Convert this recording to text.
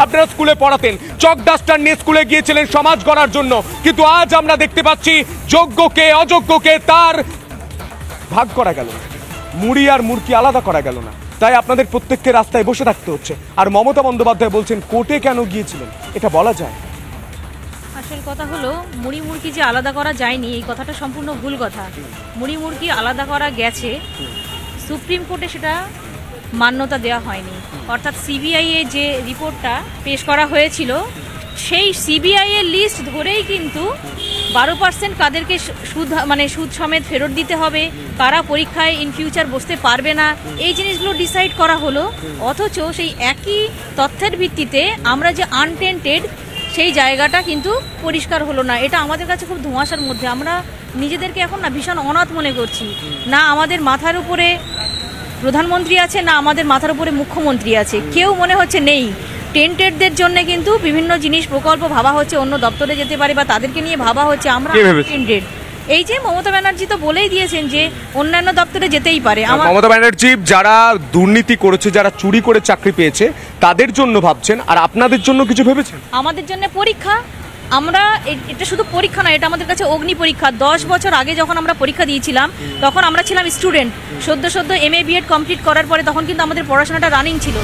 আপনারা স্কুলে পড়াতেন, চক ডাস্টার নিয়ে স্কুলে গিয়েছিলেন সমাজ গড়ার জন্য, কিন্তু আজ আমরা দেখতে পাচ্ছি যোগ্যকে অযোগ্যকে তার ভাগ করা গেল না, মুড়ি আর মুরকি আলাদা করা গেল না। তাই আপনাদের প্রত্যেককে রাস্তায় বসে থাকতে হচ্ছে। আর মমতা বন্দ্যোপাধ্যায় বলছেন কোর্টে কেন গিয়েছিলেন, এটা বলা যায়? আসল কথা হলো মুড়ি মুরকি যে আলাদা করা যায়নি এই কথাটা সম্পূর্ণ ভুল কথা। মুড়ি মুরকি আলাদা করা গেছে, সুপ্রিম কোর্টে সেটা মান্যতা দেওয়া হয়নি। অর্থাৎ সিবিআই এর যে রিপোর্টটা পেশ করা হয়েছিল সেই সিবিআই এর লিস্ট ধরেই কিন্তু 12% কাদেরকে সুদ সমেত ফেরত দিতে হবে, কারা পরীক্ষায় ইন ফিউচার বসতে পারবে না, এই জিনিসগুলো ডিসাইড করা হলো। অথচ সেই একই তথ্যের ভিত্তিতে আমরা যে আনটেন্টেড সেই জায়গাটা কিন্তু পরিষ্কার হলো না। এটা আমাদের কাছে খুব ধোঁয়াশার মধ্যে। আমরা নিজেদেরকে এখন না ভীষণ অনাথ মনে করছি। না আমাদের মাথার উপরে প্রধানমন্ত্রী আছে, না আমাদের মাথার উপরে মুখ্যমন্ত্রী আছে, কেউ মনে হচ্ছে নেই। টেন্টেডদের জন্য কিন্তু বিভিন্ন জিনিস প্রকল্প ভাবা হচ্ছে, অন্য দপ্তরে যেতে পারে বা তাদেরকে নিয়ে ভাবা হচ্ছে। আমরা টেন্টেড, এই যে মমতা ব্যানার্জি তো বলেই দিয়েছেন যে অন্যান্য দপ্তরে যেতেই পারে। মমতা ব্যানার্জি যারা দুর্নীতি করেছে, যারা চুরি করে চাকরি পেয়েছে তাদের জন্য ভাবছেন, আর আপনাদের জন্য কিছু ভেবেছেন? আমাদের জন্য পরীক্ষা, আমরা এটা শুধু পরীক্ষা নয়, এটা আমাদের কাছে অগ্নি পরীক্ষা। 10 বছর আগে যখন আমরা পরীক্ষা দিয়েছিলাম তখন আমরা ছিলাম স্টুডেন্ট, সদ্য MA BEd কমপ্লিট করার পরে তখন কিন্তু আমাদের পড়াশোনাটা রানিং ছিল।